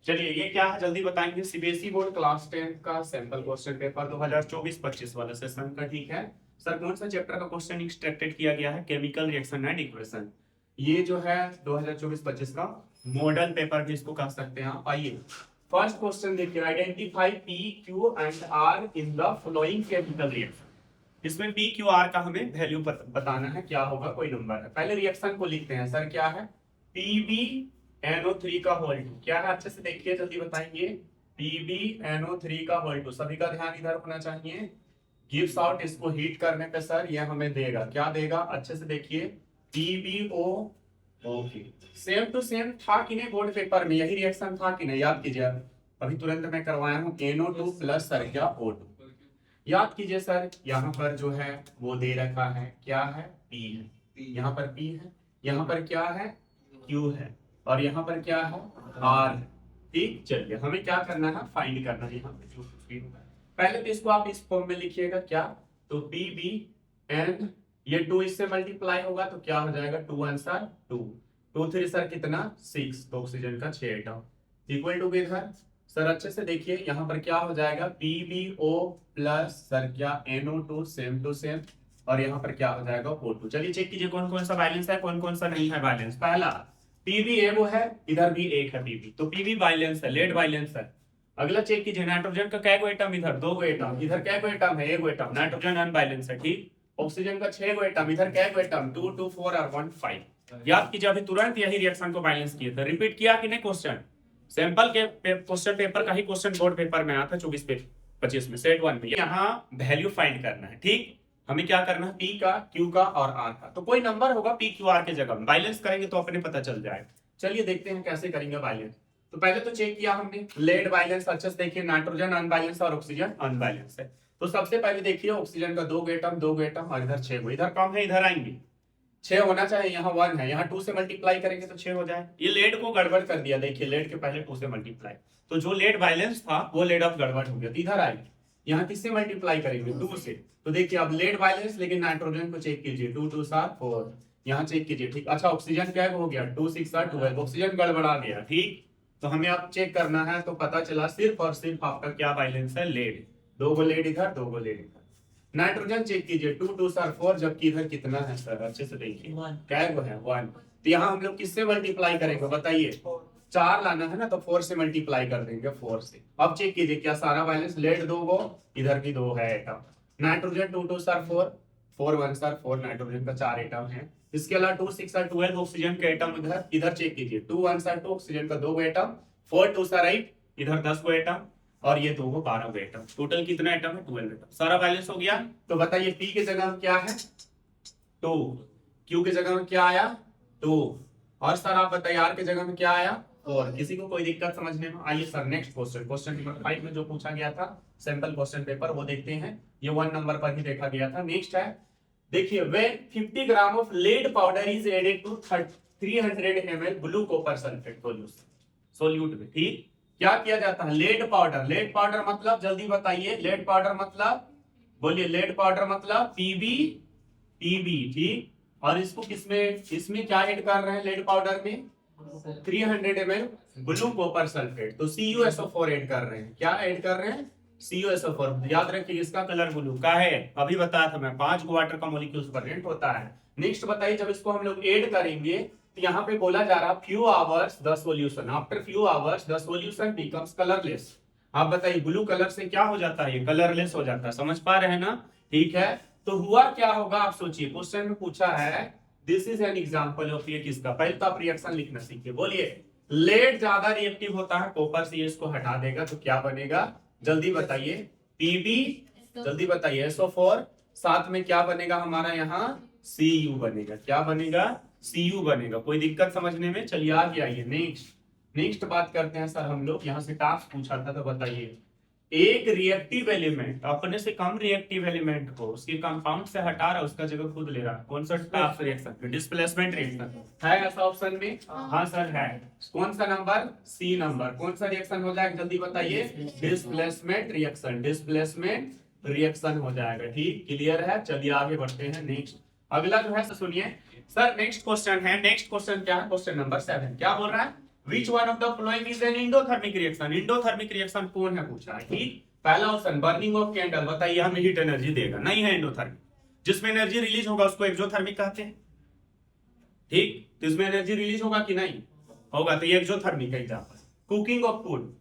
चलिए ये क्या है जल्दी बताएंगे। सीबीएसई बोर्ड क्लास 10 का सैंपल क्वेश्चन पेपर 2024-25 वाला सेशन का। ठीक है सर, कौन सा चैप्टर का क्वेश्चन एक्सट्रैक्टेड किया गया है? Chemical reaction and equation. ये जो है 2024-25 का मॉडल पेपर भी इसको कह सकते हैं आप। आइए फर्स्ट क्वेश्चन देखिए, identify P Q and R in the following chemical reaction. इसमें पी क्यू आर का हमें वैल्यू बताना है, क्या होगा, कोई नंबर है। पहले रिएक्शन को लिखते हैं सर, क्या है? पीबी NO3 का होल 2 क्या है, अच्छे से देखिए जल्दी बताएंगे। PbNO3 का होल 2, सभी का ध्यान इधर होना चाहिए। गिव्स आउट, इसको हीट करने पे सर ये हमें देगा, क्या देगा, अच्छे से देखिए। PbO okay, same to same था कि नहीं बोर्ड पेपर में? यही रिएक्शन था कि नहीं, याद कीजिए। अभी तुरंत मैं करवाया हूँ NO2 प्लस सर क्या O2। याद कीजिए सर, यहाँ पर जो है वो दे रखा है, क्या है, P है, यहाँ पर P है, यहाँ पर क्या है, Q है, और यहाँ पर क्या है, R है। ठीक, चलिए हमें क्या करना है, फाइंड करना है यहाँ पे जो कुछ भी होगा। पहले तो इसको आप इस फॉर्म में लिखिएगा, क्या, तो PbN, ये 2 इससे मल्टीप्लाई होगा तो क्या हो जाएगा, 2 आंसर 2, 2 3 सर कितना 6, तो ऑक्सीजन का 6 एटम इक्वल टू इधर सर अच्छे से देखिए यहाँ पर क्या हो जाएगा, PbO प्लस सर क्या NO2 सेम टू सेम, और यहाँ पर क्या हो जाएगा O2। चलिए चेक कीजिए कौन कौन सा बैलेंस है, कौन कौन सा नहीं है बैलेंस। पहला PbA वो है, इधर भी एक है PB, तो PB बैलेंस है, लेड बैलेंस है। अगला चेक कीजिए नाइट्रोजन का क्या एटम, इधर 2 एटम, इधर क्या एटम है, 1 एटम, नाइट्रोजन अनबैलेंस है। ठीक, ऑक्सीजन का 6 एटम, इधर क्या एटम, 2 2 4 और 1 5। याद कीजिए अभी तुरंत यही रिएक्शन को बैलेंस किए थे। रिपीट किया कि नहीं क्वेश्चन, सैंपल के क्वेश्चन पेपर का ही क्वेश्चन बोर्ड पेपर में आया था 24-25 में, सेट 1 में। यहाँ वैल्यू फाइंड करना है। ठीक, हमें क्या करना है, पी का, क्यू का और आर का, तो कोई नंबर होगा पी क्यू आर के जगह में, बैलेंस करेंगे तो अपने पता चल जाएगा। चलिए देखते हैं कैसे करेंगे बैलेंस। तो पहले तो चेक किया हमने लेड बैलेंस, अच्छे से देखिए, नाइट्रोजन अनबैलेंस और ऑक्सीजन अनबैलेंस है। तो सबसे पहले देखिए ऑक्सीजन का 2 एटम 2 एटम, और इधर 6, इधर कम है, इधर आएंगे 6 होना चाहिए, यहाँ 1 है, यहाँ 2 से मल्टीप्लाई करेंगे तो 6 हो जाए। ये लेड को गड़बड़ कर दिया, देखिए लेड के पहले 2 से मल्टीप्लाई, तो जो लेड बैलेंस था वो लेड अब गड़बड़ हो गया, तो इधर आएंगे, यहाँ किससे मल्टीप्लाई करेंगे, 2 से। तो देखिए अब लेड बैलेंस, लेकिन नाइट्रोजन को चेक कीजिए, 2 2 7 4, यहाँ चेक कीजिए। ठीक, अच्छा ऑक्सीजन क्या हो गया, 2 6 12, ऑक्सीजन गड़बड़ा गया। ठीक, तो हमें अब चेक करना है, तो पता चला सिर्फ और सिर्फ आपका क्या बैलेंस है, लेड, 2 गो लेड इधर 2 गो लेड इधर। नाइट्रोजन चेक कीजिए, 2 2 सर 4, जबकि इधर कितना है सर, अच्छे से देखिए क्या है 1। तो यहाँ हम लोग किससे मल्टीप्लाई करेंगे बताइए, 4 लाना है ना, तो 4 से मल्टीप्लाई कर देंगे, 4 से। अब चेक कीजिए क्या सारा बैलेंस, लेड 2 गो, इधर भी 2 है atom. Nitrogen 2 2 sir 4, 4 1 sir 4, nitrogen का 4 एटम है। इसके अलावा 2 6 सर 12, ऑक्सीजन के एटम इधर, इधर चेक कीजिए, 2 1 सर 2, ऑक्सीजन का 2 एटम, 4 2 सर 8, इधर 10 गो एटम, और ये 2 को 12 गो एटम, टोटल कितना एटम है, 12 एटम। सारा बैलेंस हो गया। तो बताइए पी के जगह में क्या है, 2, क्यू के जगह में क्या आया, 2, और सर आप बताइए आर के जगह में क्या आया, 4। किसी को कोई दिक्कत समझने में? आइए sir next question, question number 5 में जो पूछा गया था सैंपल क्वेश्चन पेपर, वो देखते हैं। ये 1 नंबर पर ही देखा गया था। नेक्स्ट है, देखिए when 50 gram of lead powder is added to 300 ml blue copper sulphate solute में। ठीक, क्या किया जाता है, लेड पाउडर, लेड पाउडर मतलब जल्दी बताइए, लेड पाउडर मतलब बोलिए, लेड पाउडर मतलब पीबी। ठीक, और इसको किसमें, इसमें क्या ऐड कर रहे हैं लेड पाउडर में, 300 ml ब्लू कॉपर सल्फेट, तो CuSO4 ऐड कर रहे हैं। क्या ऐड कर रहे हैं, CuSO4। याद रखिए इसका कलर ब्लू का है, अभी बताया था मैं, 5 वाटर का मॉलिक्यूल्स प्रेजेंट होता है। नेक्स्ट बताइए, जब इसको हम लोग ऐड करेंगे तो यहाँ पे बोला जा रहा few hours the solution, after few hours the solution becomes colourless. आप बताइए ब्लू कलर से क्या हो जाता है, ये कलरलेस हो जाता है, समझ पा रहे हैं ना? ठीक है, तो हुआ क्या होगा आप सोचिए, क्वेश्चन में पूछा है, this is an example of, ये किसका, पहले तो आप रिएक्शन लिखना सीखिए। बोलिए, लेड ज्यादा रिएक्टिव होता है, कॉपर से इसको हटा देगा तो क्या बनेगा, जल्दी बताइए, पीबी, जल्दी बताइए, SO4, साथ में क्या बनेगा हमारा यहाँ, Cu बनेगा। क्या बनेगा, Cu बनेगा। कोई दिक्कत समझने में? चलिए आगे आइए, नेक्स्ट बात करते हैं सर हम लोग। यहाँ से टास्क पूछा था, तो बताइए एक रिएक्टिव एलिमेंट अपने से कम रिएक्टिव एलिमेंट को उसके कंपाउंड से हटा रहा है, उसका जगह खुद ले रहा है, कौन सा टास्क रिएक्शन, डिस्प्लेसमेंट रिएक्शन है ऐसा ऑप्शन में? हाँ सर है। कौन सा नंबर, C नंबर। कौन सा रिएक्शन हो जाएगा जल्दी बताइए, डिस्प्लेसमेंट रिएक्शन, डिस्प्लेसमेंट रिएक्शन हो जाएगा। ठीक, क्लियर है? चलिए आगे बढ़ते हैं। नेक्स्ट अगला जो है सुनिए सर, नेक्स्ट क्वेश्चन है, नेक्स्ट क्वेश्चन क्या है, क्वेश्चन नंबर 7 क्या बोल रहा है, which one of the following is an endothermic reaction. Endothermic reaction कौन है पूछा है, ठीक। पहला ऑप्शन बर्निंग ऑफ कैंडल, बताइए हमें हीट एनर्जी देगा, नहीं है इंडोथर्मिक। जिसमें एनर्जी रिलीज होगा उसको एक्सोथर्मिक कहते हैं, ठीक। तो इसमें एनर्जी रिलीज होगा कि नहीं होगा, तो ये एक्सोथर्मिक है एग्जांपल। कुकिंग ऑफ फूड,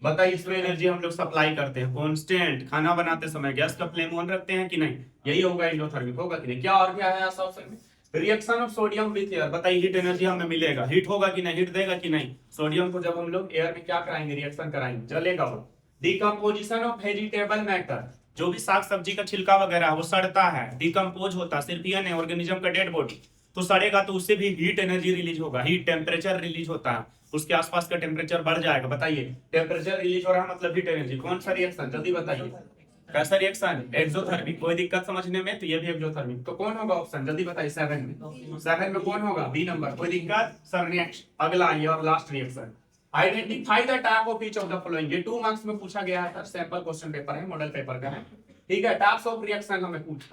बताइए इसमें एनर्जी हम लोग सप्लाई करते हैं कांस्टेंट, खाना बनाते समय गैस का फ्लेम ऑन रखते हैं कि नहीं, यही होगा इंडोथर्मिक, होगा कि नहीं। क्या और क्या है ऐसा ऑप्शन में, reaction of sodium with air, बताइए हीट एनर्जी हमें मिलेगा, हीट होगा कि नहीं, हीट देगा कि नहीं। सोडियम को जब हम लोग एयर में क्या कराएंगे, रिएक्शन कराएंगे, जलेगा वो। डिकम्पोजिशन ऑफ वेजिटेबल मैटर, जो भी साग सब्जी का छिलका वगैरह वो सड़ता है, डिकम्पोज होता, सिर्फ ये नहीं ऑर्गेनिज्म का डेड बॉडी तो सड़ेगा, तो उससे भी हीट एनर्जी रिलीज होगा, हीट टेम्परेचर रिलीज होता है, उसके आसपास का टेम्परेचर बढ़ जाएगा। बताइए टेम्परेचर रिलीज हो रहा है मतलब हीट एनर्जी, कौन सा रिएक्शन, जल्दी बताइए। कैसा रिएक्शन, एक्सोथर्मिक। कोई दिक्कत समझने में, तो ये भी एक्सोथर्मिक। तो कौन होगा ऑप्शन, जल्दी बताइए 7 में। 7 में कौन होगा, बी नंबर। कोई दिक्कत सर, नेक्स्ट अगला ये और last reaction. Identify the type of each of the following, ये 2 मार्क्स में पूछा गया है सर, सैंपल क्वेश्चन पेपर है, मॉडल पेपर का है, ठीक है। टाइप्स ऑफ रिएक्शन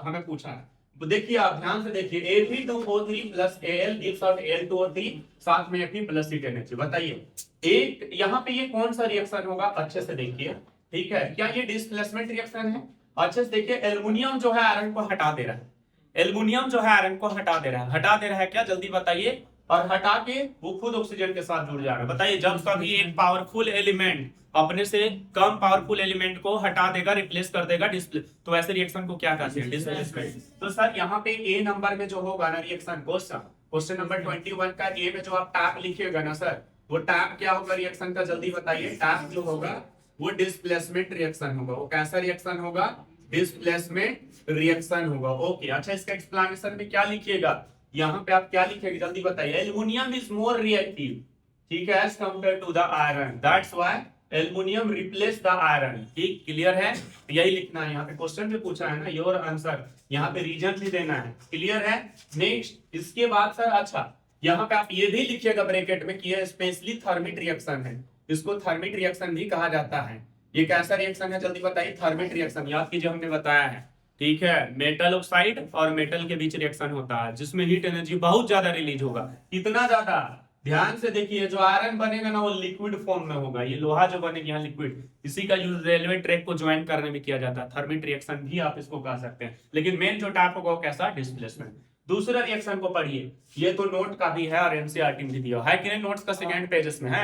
हमें पूछा है। तो देखिए आप ध्यान से देखिए, Fe2O3 plus Al gives out Al2O3, साथ में Fe प्लस हीट एनर्जी। बताइए एक यहाँ पे ये कौन सा रिएक्शन होगा, अच्छे से देखिए, ठीक है। क्या ये डिस्प्लेसमेंट रिएक्शन है, अच्छे से देखिए। एल्युमिनियम जो है आयरन को हटा दे रहा है, एल्युमिनियम जो है आयरन को हटा दे रहा है, हटा दे रहा है क्या, जल्दी बताइए। और हटा के वो खुद ऑक्सीजन के साथ जुड़ जाएगा। बताइए जब कभी एक पावरफुल एलिमेंट अपने से कम पावरफुल एलिमेंट को हटा देगा, रिप्लेस कर देगा, डिस्प्ले, तो ऐसे रिएक्शन को क्या कहते हैं, डिस्प्लेसमेंट। तो सर यहाँ पे ए नंबर में जो होगा ना रिएक्शन, क्वेश्चन नंबर 21 का ए में जो आप टैप लिखिएगा ना सर, वो टैप क्या होगा रिएक्शन का, जल्दी बताइए। टैप जो होगा वो डिस्प्लेसमेंट रिएक्शन होगा। वो कैसा रिएक्शन होगा, डिस्प्लेसमेंट रिएक्शन होगा। ओके, अच्छा इसका एक्सप्लेनेशन में क्या लिखिएगा, यहाँ पे आप क्या लिखेंगे जल्दी बताइए। एल्युमिनियम इज मोर रिएक्टिव, ठीक है, as compare to the iron, that's why aluminium replace the iron. ठीक, क्लियर है, यही लिखना है। यहाँ पे क्वेश्चन में पूछा है ना, योर आंसर, यहाँ पे रीजन भी देना है, क्लियर है। नेक्स्ट इसके बाद सर, अच्छा यहाँ पे आप ये भी लिखिएगा ब्रैकेट में कि ये स्पेशली थर्मिक रिएक्शन है, इसको थर्मिक रिएक्शन भी कहा जाता है। ये कैसा रिएक्शन है जल्दी बताइए, थर्मिक रिएक्शन, याद कीजिए हमने बताया है, ठीक है। मेटल ऑक्साइड और मेटल के बीच रिएक्शन होता है जिसमें हीट एनर्जी बहुत ज्यादा रिलीज होगा। कितना ज्यादा, ध्यान से देखिए, जो आयरन बनेगा ना वो लिक्विड फॉर्म में होगा, ये लोहा जो बनेगा यहाँ लिक्विड, इसी का यूज रेलवे ट्रैक को ज्वाइन करने में किया जाता है। थर्मिक रिएक्शन भी आप इसको कह सकते हैं, लेकिन मेन जो टाइप होगा वो कैसा, डिस्प्लेसमेंट। दूसरा रिएक्शन को पढ़िए, ये तो नोट का भी है और एनसीईआरटी में भी दिया है कि नहीं, नोट्स का सेकंड पेजेस में है।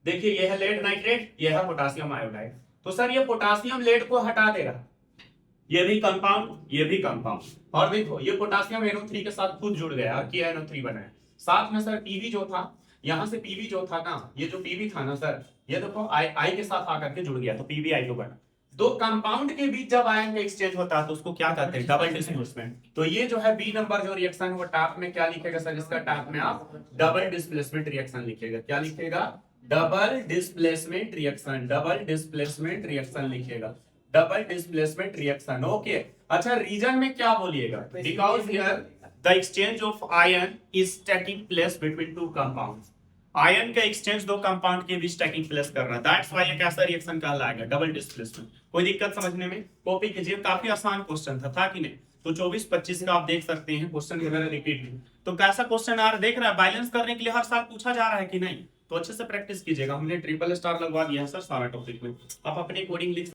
देखिए ये है लेड नाइट्रेट, ये है पोटासियम आयोडाइड। तो सर ये पोटासियम लेड को हटा दे रहा, ये भी कंपाउंड, ये भी कंपाउंड, और देखो ये पोटासियम NO3 के साथ खुद जुड़ गया और किया NO3 बना है। साथ में सर पीवी जो था, यहाँ से पीवी जो था ना, ये जो पीवी था ना सर, ये देखो आई के साथ आकर के जुड़ गया तो PbI2 बना। दो कंपाउंड के बीच जब आयन का एक्सचेंज होता है तो उसको क्या कहते हैं, डबल डिस्प्लेसमेंट। तो ये जो है बी नंबर जो रिएक्शन है वो टैप में क्या लिखेगा सर, इसका टैप में आप डबल डिस्प्लेसमेंट रिएक्शन लिखिएगा। क्या लिखेगा, double displacement reaction, double displacement reaction लिखिएगा, डबल डिस्प्लेसमेंट रिएक्शन। ओके, अच्छा रीजन में क्या बोलिएगा, because here the exchange of ion is taking place between two compounds. Ion का एक्सचेंज दो कंपाउंड के बीच टेकिंग प्लेस कर रहा है, दैट्स व्हाई ये कैसा रिएक्शन कहलाएगा, डबल डिस्प्लेसमेंट। कोई दिक्कत समझने में, कॉपी कीजिए, काफी आसान क्वेश्चन था कि नहीं। तो 24-25 का आप देख सकते हैं क्वेश्चन वगैरह रिपीट। तो कैसा क्वेश्चन आ रहा देख रहा है, बैलेंस करने के लिए हर साल पूछा जा रहा है कि नहीं, तो अच्छे से प्रैक्टिस कीजिएगा। हमने ट्रिपल स्टार लगवा दिया है सर सारा टॉपिक में, आप अपनी कोडिंग लिख